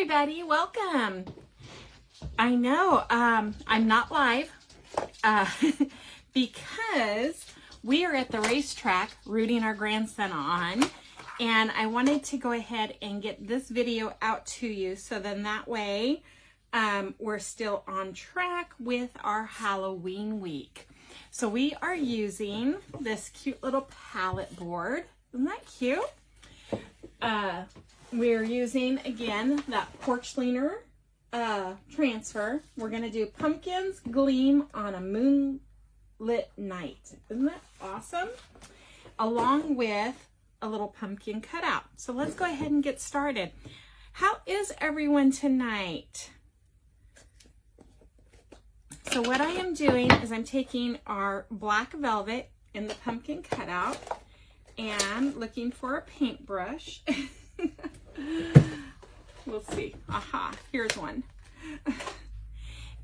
everybody, welcome. I know I'm not live because we are at the racetrack rooting our grandson on, and I wanted to go ahead and get this video out to you so then that way we're still on track with our Halloween week. So we are using this cute little palette board. Isn't that cute? We're using, again, that porch leaner transfer. We're going to do pumpkins gleam on a moonlit night. Isn't that awesome? Along with a little pumpkin cutout. So let's go ahead and get started. How is everyone tonight? So what I am doing is I'm taking our black velvet in the pumpkin cutout and looking for a paintbrush. We'll see. Aha, here's one.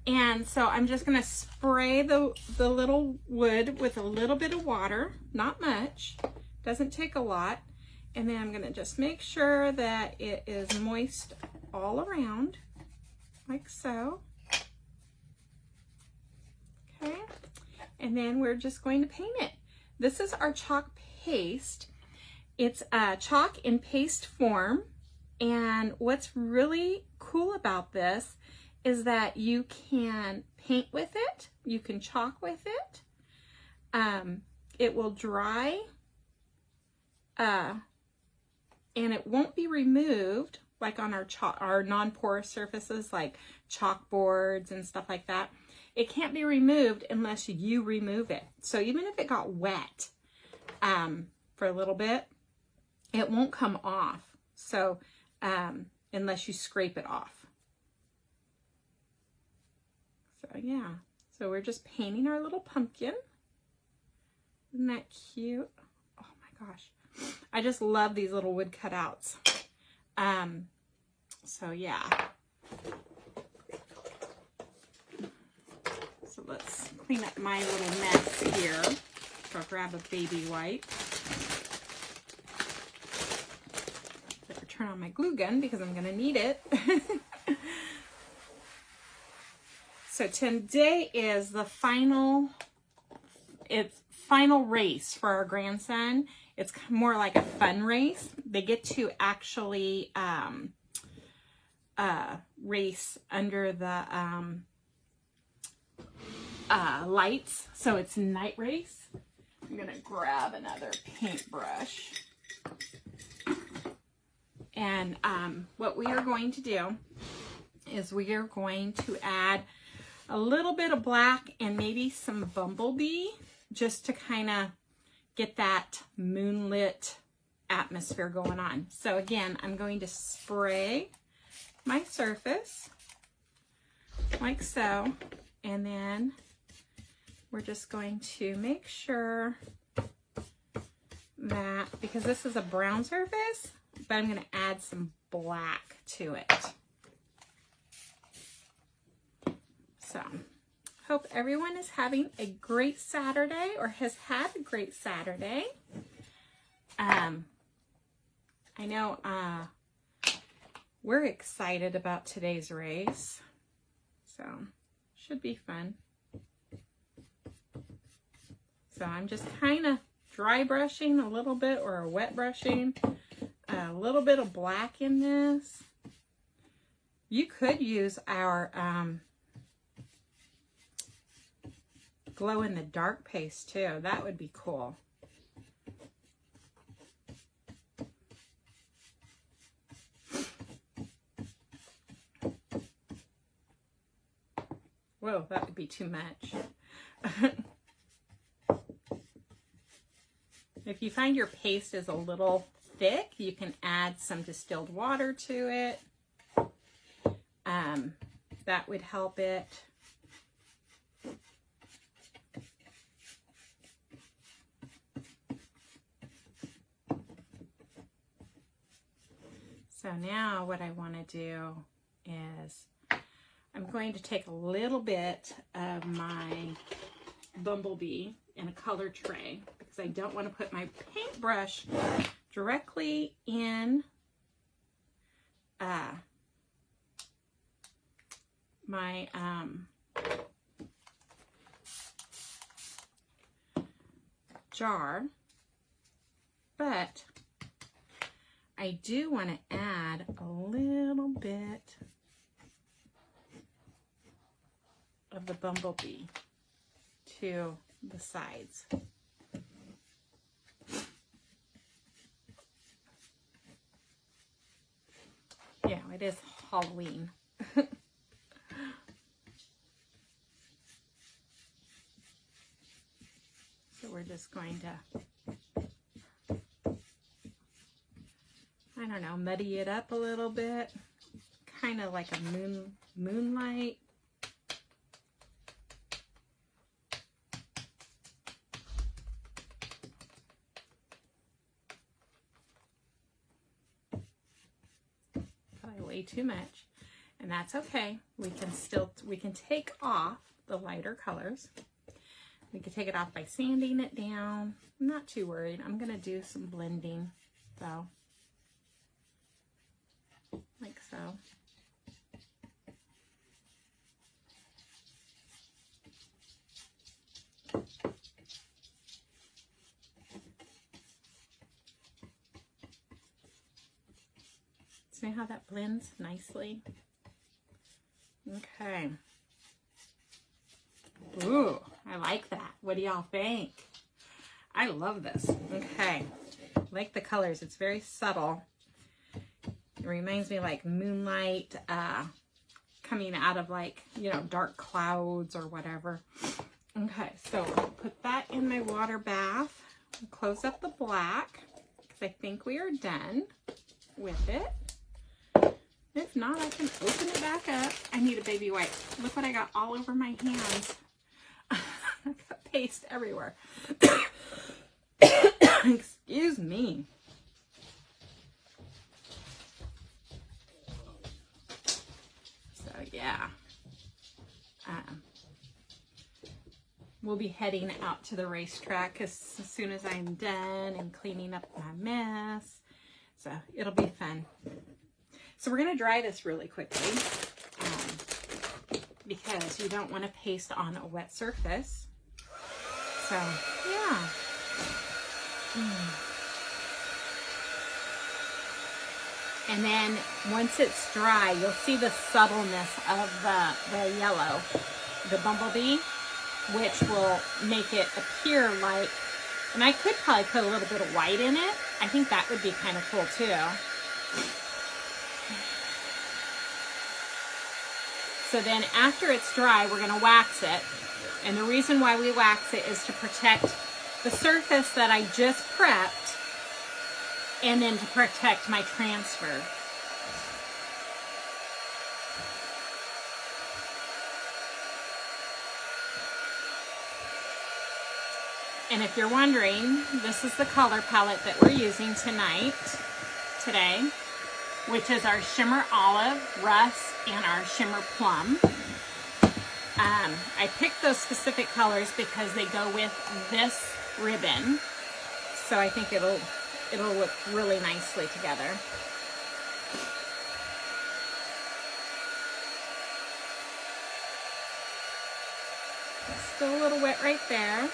And so I'm just going to spray the little wood with a little bit of water, not much, doesn't take a lot. And then I'm going to just make sure that it is moist all around, like so. Okay, and then we're just going to paint it. This is our chalk paste. It's chalk in paste form, and what's really cool about this is that you can paint with it, you can chalk with it, it will dry, and it won't be removed like on our non-porous surfaces like chalkboards and stuff like that. It can't be removed unless you remove it. So even if it got wet for a little bit, it won't come off. So unless you scrape it off. So yeah, so we're just painting our little pumpkin. Isn't that cute? Oh my gosh. I just love these little wood cutouts. So yeah. So let's clean up my little mess here. So I'll grab a baby wipe. Better turn on my glue gun because I'm gonna need it. So today is the final race for our grandson. It's more like a fun race. They get to actually race under the lights, so it's night race. I'm gonna grab another paintbrush, and what we are going to do is we are going to add a little bit of black and maybe some bumblebee just to kind of get that moonlit atmosphere going on. So again, I'm going to spray my surface like so, and then we're just going to make sure that, because this is a brown surface, but I'm going to add some black to it. So, hope everyone is having a great Saturday or has had a great Saturday. I know we're excited about today's race, so should be fun. So I'm just kind of dry brushing a little bit, or wet brushing a little bit of black in this. You could use our glow in the dark paste too. That would be cool. Whoa, that would be too much. If you find your paste is a little thick, you can add some distilled water to it. That would help it. So now what I want to do is I'm going to take a little bit of my bumblebee in a color tray because I don't want to put my paintbrush directly in my jar, but I do want to add a little bit of the bumblebee to the sides. Yeah, it is Halloween. So we're just going to, I don't know, muddy it up a little bit, kind of like a moonlight. Probably way too much, and that's okay. We can take off the lighter colors. We can take it off by sanding it down. I'm not too worried. I'm going to do some blending though, like so. See how that blends nicely? Okay. Ooh, I like that. What do y'all think? I love this. Okay. I like the colors. It's very subtle. It reminds me like moonlight coming out of like, you know, dark clouds or whatever. Okay, so I'll put that in my water bath. I'll close up the black because I think we are done with it. If not, I can open it back up. I need a baby wipe. Look what I got all over my hands. I got paste everywhere. Excuse me. So yeah. We'll be heading out to the racetrack as soon as I'm done and cleaning up my mess. So it'll be fun. So we're going to dry this really quickly because you don't want to paste on a wet surface. So, yeah. And then once it's dry, you'll see the subtleness of the yellow, the bumblebee, which will make it appear like, and I could probably put a little bit of white in it. I think that would be kind of cool too. So then after it's dry, we're going to wax it. And the reason why we wax it is to protect the surface that I just prepped and then to protect my transfer. And if you're wondering, this is the color palette that we're using today, which is our Shimmer Olive, Rust, and our Shimmer Plum. I picked those specific colors because they go with this ribbon, so I think it'll look really nicely together. Still a little wet right there.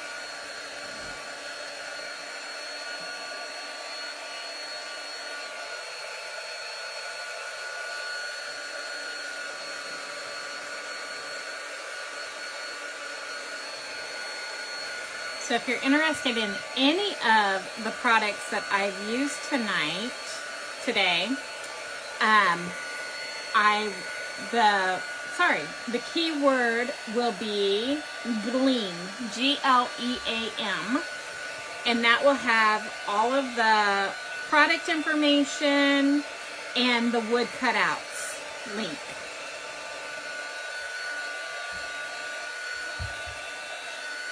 So if you're interested in any of the products that I've used today, the keyword will be gleam, G-L-E-A-M, and that will have all of the product information and the wood cutouts link.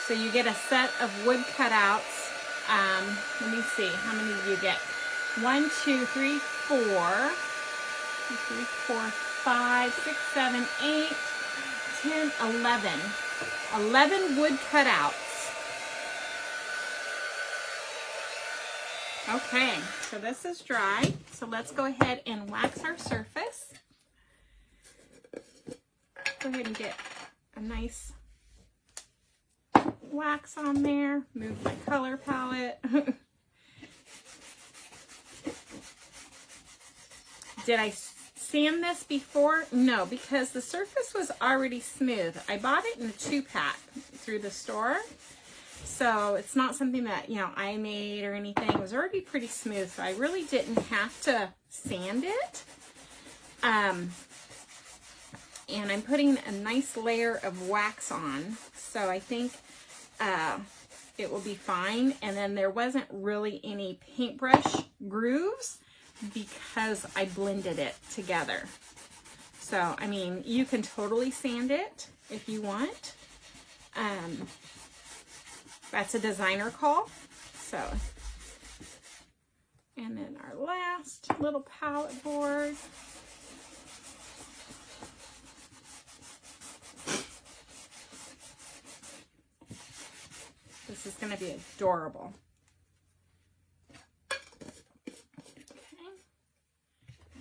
So you get a set of wood cutouts. Let me see, how many do you get? 1, 2, 3, 4, 2, 3, 4, 5, 6, 7, 8, 10, 11. 11 wood cutouts. Okay, so this is dry. So let's go ahead and wax our surface. So ahead and get a nice wax on there. Move my color palette. Did I sand this before? No, because the surface was already smooth. I bought it in a 2-pack through the store. So it's not something that, you know, I made or anything. It was already pretty smooth, so I really didn't have to sand it. And I'm putting a nice layer of wax on, so I think it will be fine. And then there wasn't really any paintbrush grooves because I blended it together. So, I mean, you can totally sand it if you want. That's a designer call. So, and then our last little palette board. This is going to be adorable. Okay.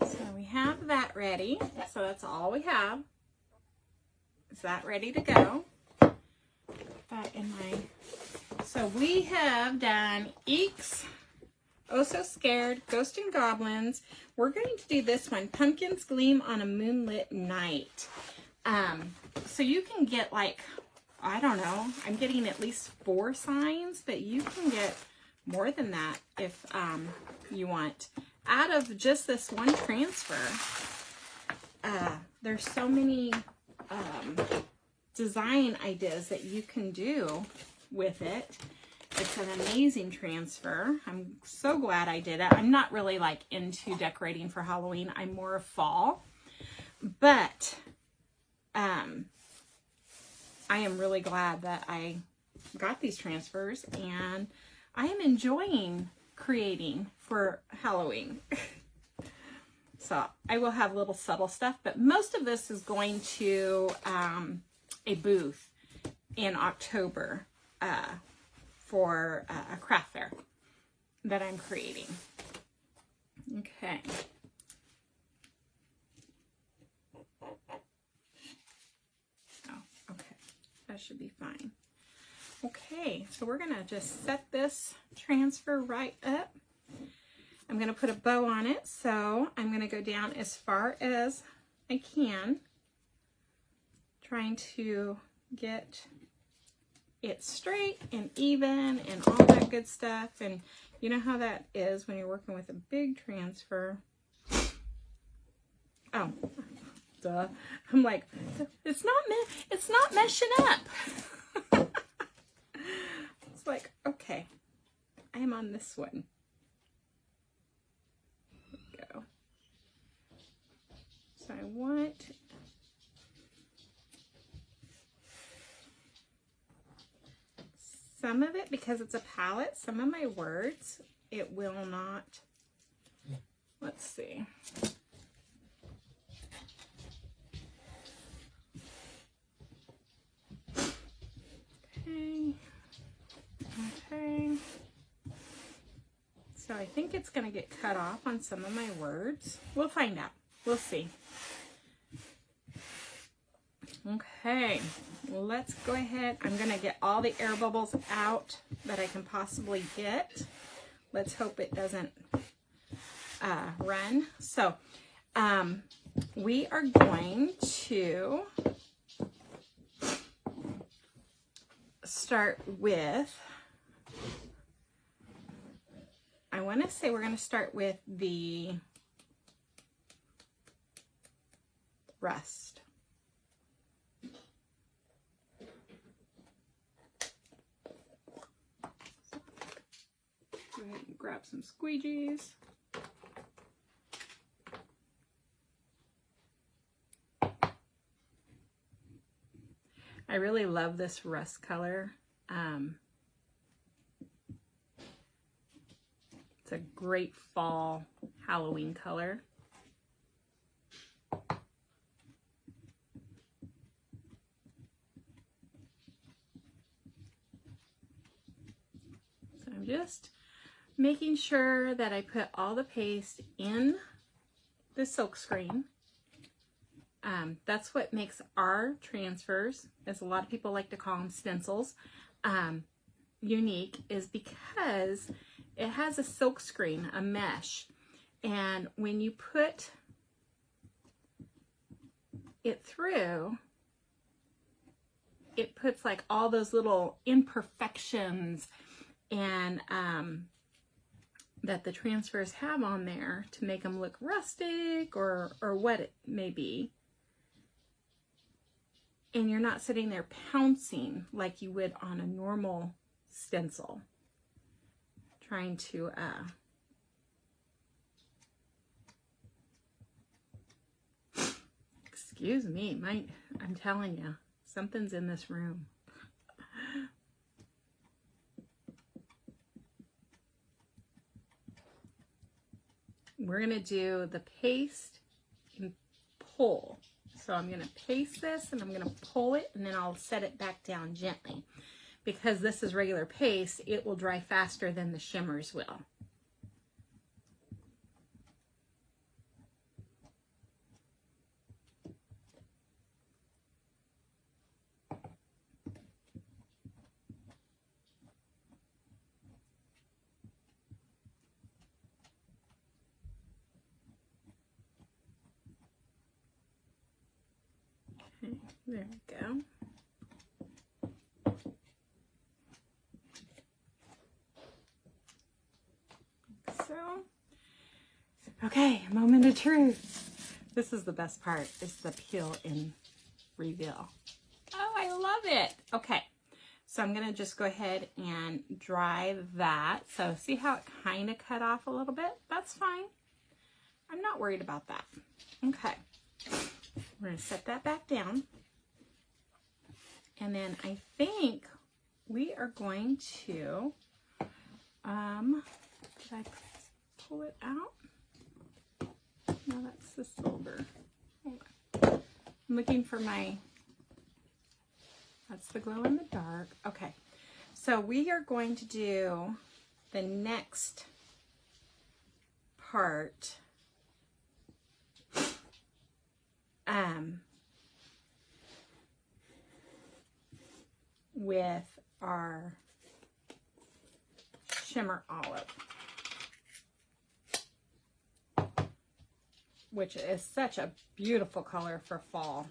So we have that ready. So that's all we have. Is that ready to go? That in my... So we have done Eeks, Oh So Scared, Ghost and Goblins. We're going to do this one, Pumpkins Gleam on a Moonlit Night. So you can get like, I don't know, I'm getting at least 4 signs, but you can get more than that if you want. Out of just this one transfer, there's so many design ideas that you can do with it. It's an amazing transfer. I'm so glad I did it. I'm not really like into decorating for Halloween. I'm more of fall, but I am really glad that I got these transfers, and I am enjoying creating for Halloween. So I will have little subtle stuff, but most of this is going to a booth in October for a craft fair that I'm creating. Okay. That should be fine. Okay, so we're gonna just set this transfer right up. I'm gonna put a bow on it, so I'm gonna go down as far as I can, trying to get it straight and even and all that good stuff. And you know how that is when you're working with a big transfer. Oh, duh. I'm like, it's not meshing up. It's like, okay, I am on this one. There we go. So I want some of it, because it's a palette, some of my words, it will not, let's see. Okay. So I think it's going to get cut off on some of my words. We'll find out. We'll see. Okay, let's go ahead. I'm going to get all the air bubbles out that I can possibly get. Let's hope it doesn't run. So we are going to start with, I want to say we're going to start with the rust. Go ahead and grab some squeegees. I really love this rust color. It's a great fall Halloween color. So I'm just making sure that I put all the paste in the silk screen. That's what makes our transfers, as a lot of people like to call them stencils, unique, is because it has a silk screen, a mesh, and when you put it through, it puts like all those little imperfections and that the transfers have on there to make them look rustic or what it may be. And you're not sitting there pouncing like you would on a normal stencil, trying to excuse me, I'm telling you, something's in this room. We're going to do the paste and pull. So I'm going to paste this and I'm going to pull it, and then I'll set it back down gently. Because this is regular paste, it will dry faster than the shimmers will. Okay, there we go. So, okay, moment of truth. This is the best part. It's the peel and reveal. Oh, I love it. Okay, so I'm gonna just go ahead and dry that. So see how it kind of cut off a little bit? That's fine. I'm not worried about that. Okay, we're gonna set that back down. And then I think we are going to, did I pull it out? No, that's the silver. Hold on. I'm looking for that's the glow in the dark. Okay, so we are going to do the next part with our shimmer olive, which is such a beautiful color for fall,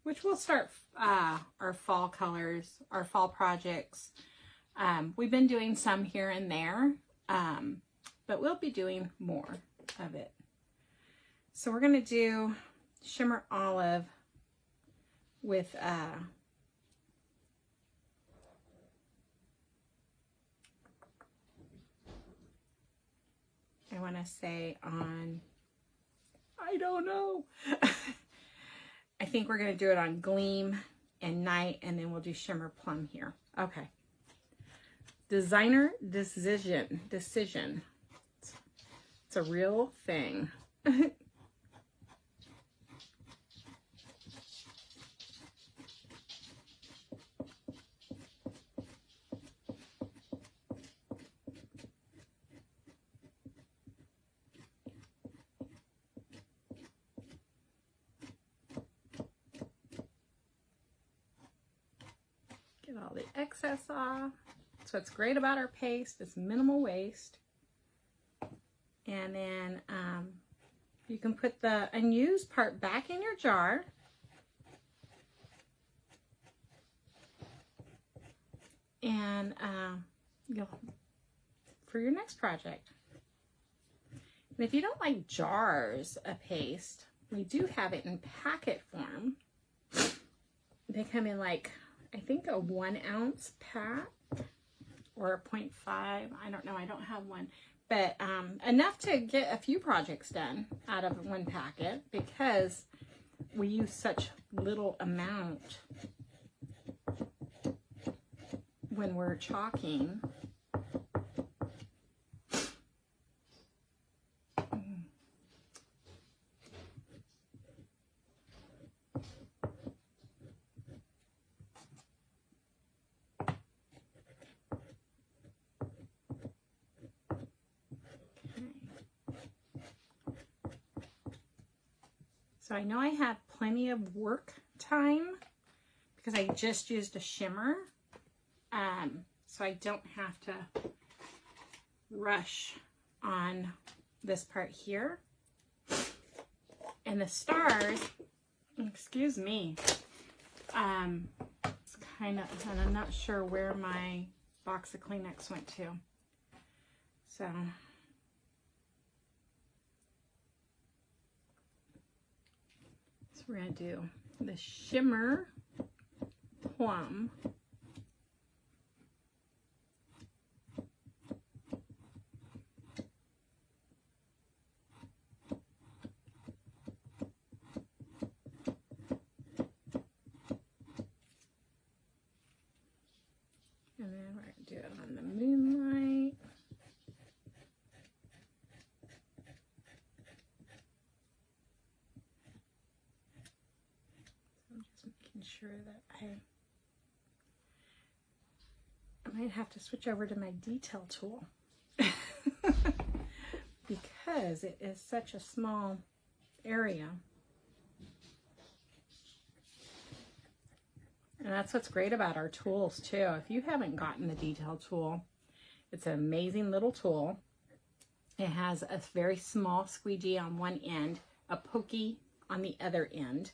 which we'll start our fall colors, our fall projects. We've been doing some here and there, but we'll be doing more of it. So we're going to do shimmer olive with I want to say on, I don't know. I think we're going to do it on Gleam and Night, and then we'll do Shimmer Plum here. Okay. Designer decision. It's a real thing. Get all the excess off. That's what's great about our paste. It's minimal waste. And then you can put the unused part back in your jar. And for your next project. And if you don't like jars of paste, we do have it in packet form. They come in like, I think a 1 ounce pack or a 0.5. I don't know. I don't have one. But enough to get a few projects done out of one packet because we use such little amount when we're chalking. So I know I have plenty of work time because I just used a shimmer. So I don't have to rush on this part here. And the stars, excuse me, it's kind of, and I'm not sure where my box of Kleenex went to. So we're going to do the shimmer plum. And then we're going to do it on the moonlight. So I'm just making sure that I might have to switch over to my detail tool because it is such a small area. And that's what's great about our tools too. If you haven't gotten the detail tool, it's an amazing little tool. It has a very small squeegee on one end, a pokey on the other end.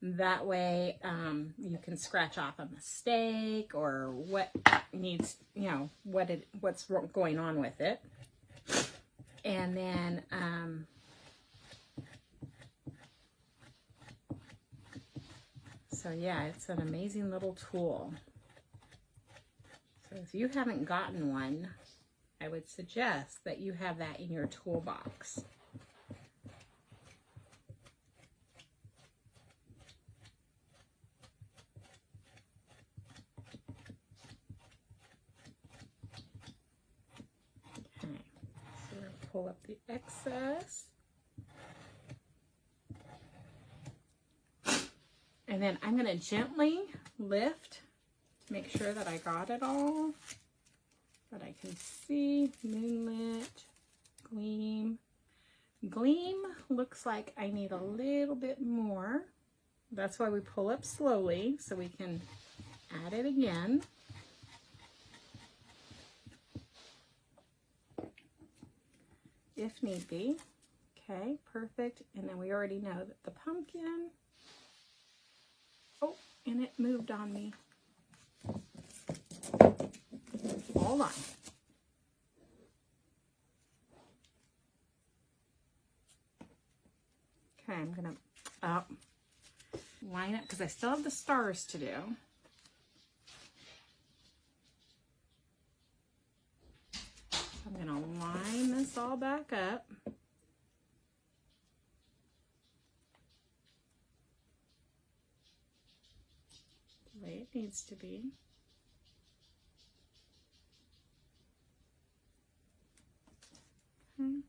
That way you can scratch off a mistake or what needs, you know, what's going on with it. And then so yeah, it's an amazing little tool. So if you haven't gotten one, I would suggest that you have that in your toolbox. Okay, so we're going to pull up the excess. And then I'm going to gently lift, make sure that I got it all, that I can see. Moonlit, gleam. Gleam looks like I need a little bit more. That's why we pull up slowly, so we can add it again. If need be. Okay, perfect. And then we already know that the pumpkin, oh, and it moved on me. Hold on. Okay, I'm gonna line up because I still have the stars to do. So I'm gonna line this all back up. The way it needs to be. Okay.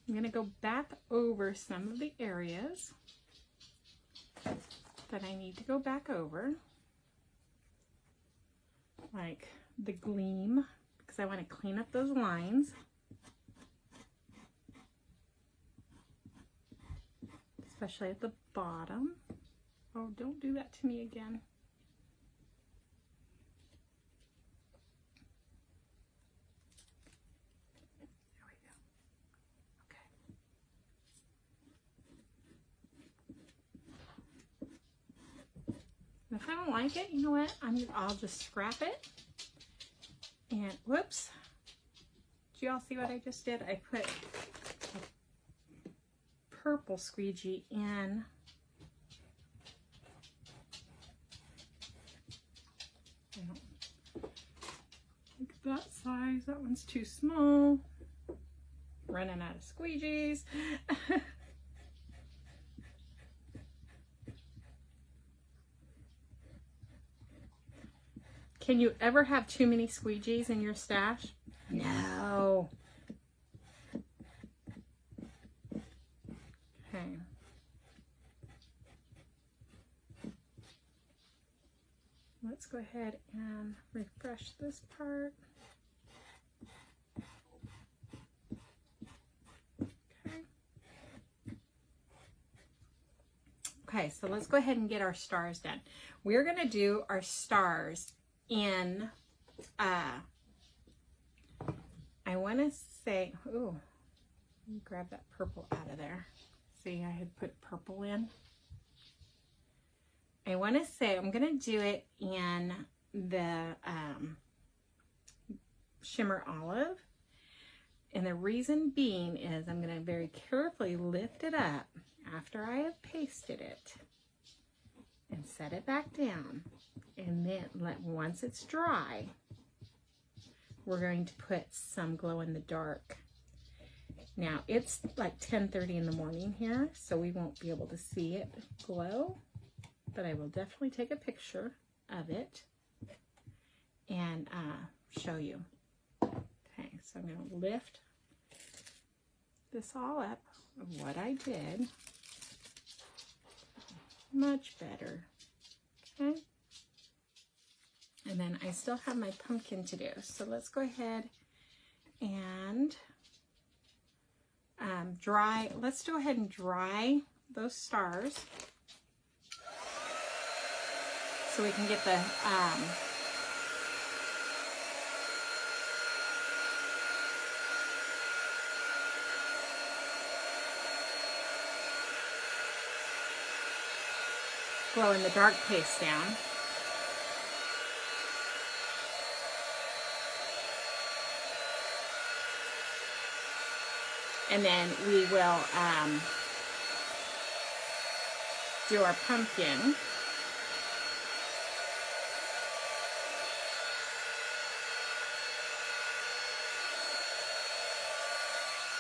I'm going to go back over some of the areas that I need to go back over, like the gleam, because I want to clean up those lines. Especially at the bottom. Oh, don't do that to me again. There we go. Okay. And if I don't like it, you know what? I'll just scrap it. And whoops. Do y'all see what I just did? I put a purple squeegee in. I don't like that size. That one's too small. Running out of squeegees. Can you ever have too many squeegees in your stash? No. Okay. Let's go ahead and refresh this part. Okay. Okay, so let's go ahead and get our stars done. We're gonna do our stars in, I wanna say, ooh, let me grab that purple out of there. See, I had put purple in. I wanna say I'm gonna do it in the shimmer olive. And the reason being is I'm going to very carefully lift it up after I have pasted it and set it back down. And then once it's dry, we're going to put some glow in the dark. Now it's like 10:30 in the morning here, so we won't be able to see it glow, but I will definitely take a picture of it and show you. Okay, so I'm going to lift this all up of what I did. Much better. Okay. And then I still have my pumpkin to do. So let's go ahead and let's go ahead and dry those stars so we can get the glow in the dark paste down. And then we will do our pumpkin.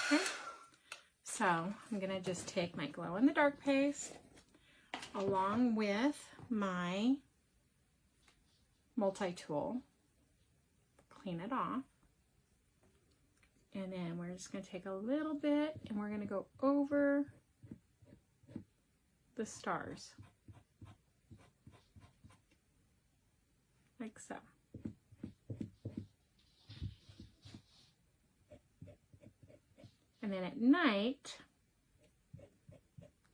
Okay. So I'm gonna just take my glow in the dark paste along with my multi-tool, clean it off, and then we're just going to take a little bit and we're going to go over the stars like so. And then at night,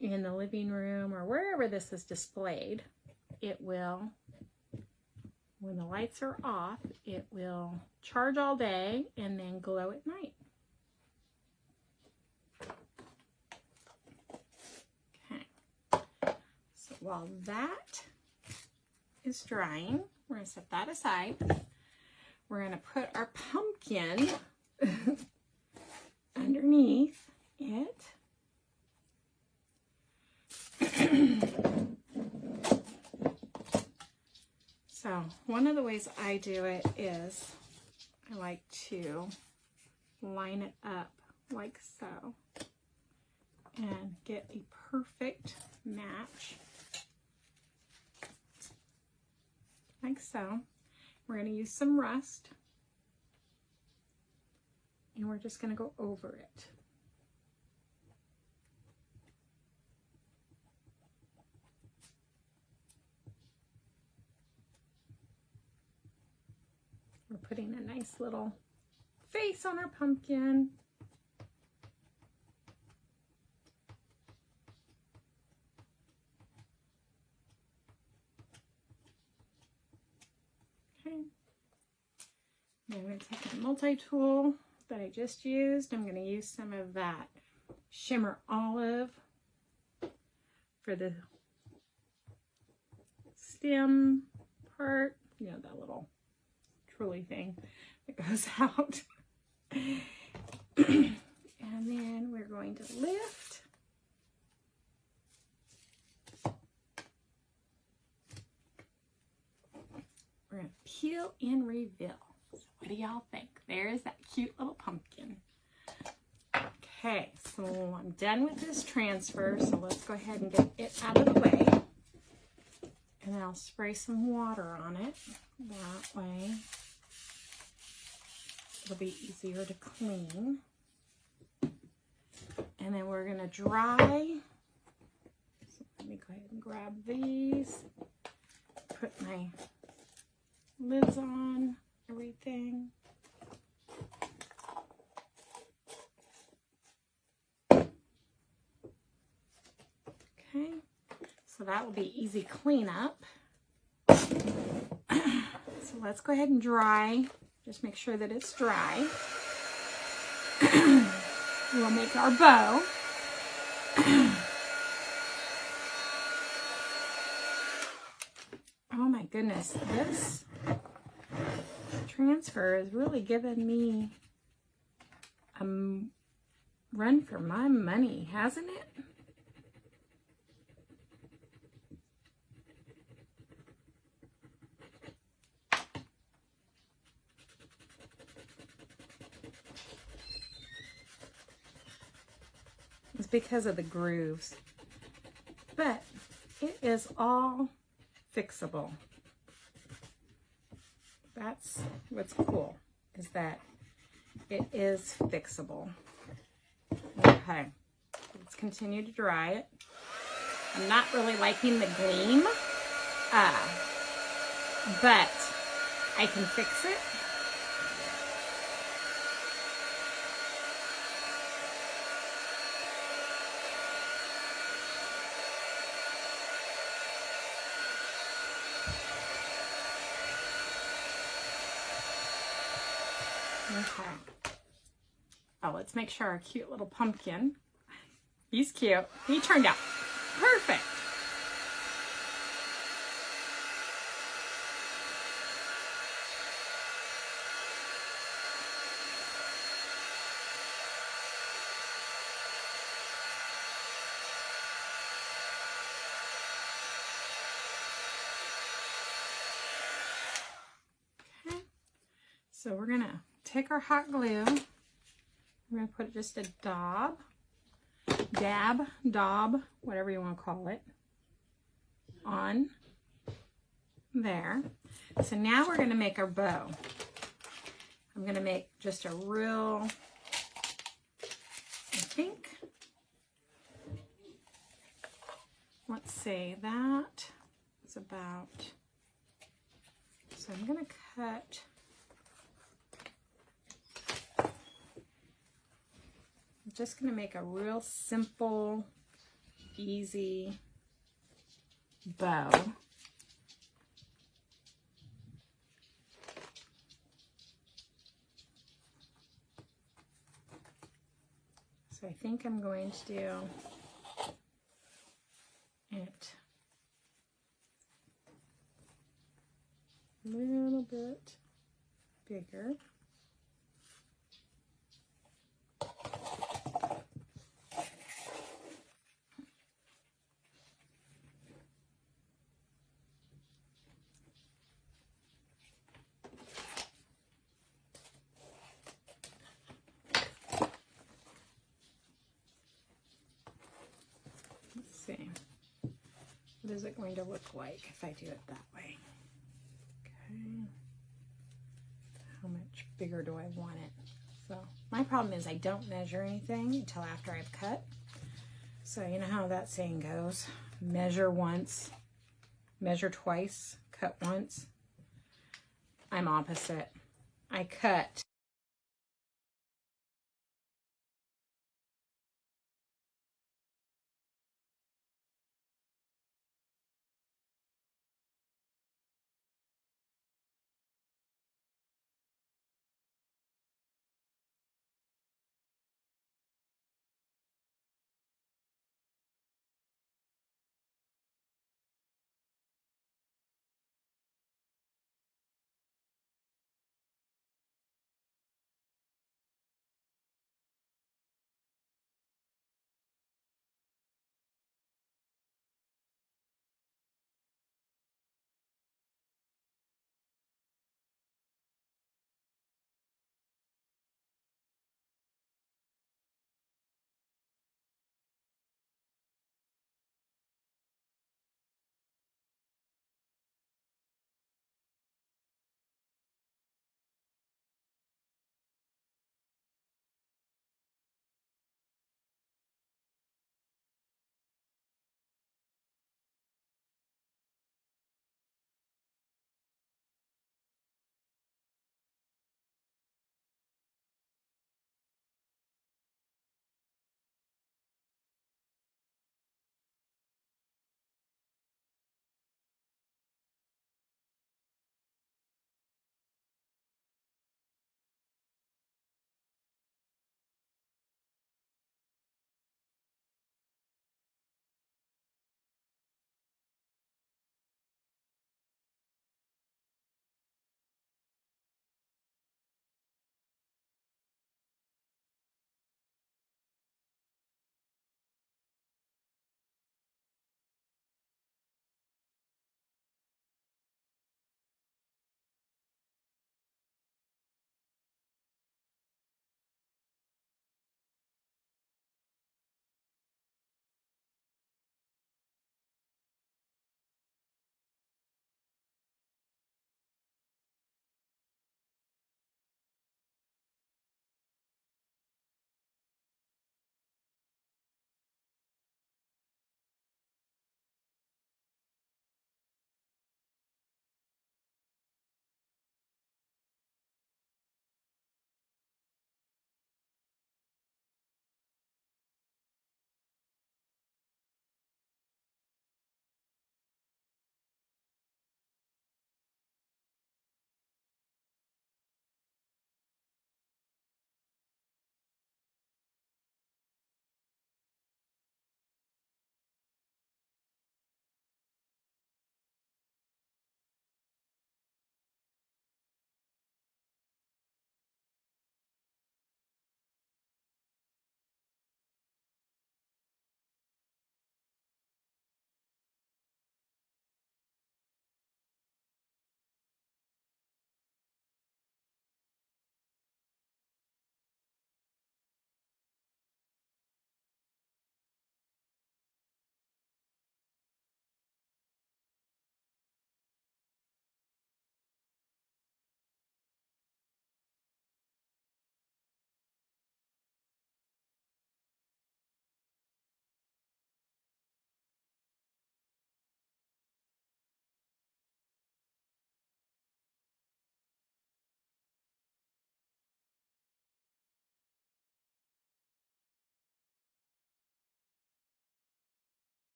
in the living room or wherever this is displayed, it will, when the lights are off, it will charge all day and then glow at night. Okay, so while that is drying, we're going to set that aside. We're going to put our pumpkin underneath it. So one of the ways I do it is I like to line it up like so and get a perfect match like so. We're going to use some rust and we're just going to go over it. We're putting a nice little face on our pumpkin. Okay. Now I'm going to take my multi-tool that I just used. I'm going to use some of that shimmer olive for the stem part. You know, that little twirly thing that goes out. And then we're going to lift. We're going to peel and reveal. So what do y'all think? There's that cute little pumpkin. Okay, so I'm done with this transfer, so let's go ahead and get it out of the way. And then I'll spray some water on it. That way it'll be easier to clean. And then we're going to dry. So let me go ahead and grab these. Put my lids on everything. Okay, So that will be easy cleanup. So let's go ahead and dry. Just make sure that it's dry. We'll make our bow. Oh my goodness, this transfer is really giving me a run for my money, hasn't it? It's because of the grooves, but it is all fixable. That's what's cool, is that it is fixable. Okay, let's continue to dry it. I'm not really liking the gleam, but I can fix it. Okay. Oh, let's make sure our cute little pumpkin, he's cute. He turned out perfect. Okay. So we're gonna take our hot glue. We're going to put just a dab, whatever you want to call it, on there. So now we're going to make our bow. I'm going to make just a real, I think, let's see, that is about, so I'm going to cut just going to make a real simple, easy bow. So I think I'm going to do it a little bit bigger. What is it going to look like if I do it that way? Okay. How much bigger do I want it? So my problem is I don't measure anything until after I've cut. So you know how that saying goes, measure once, measure twice, cut once. I'm opposite. I cut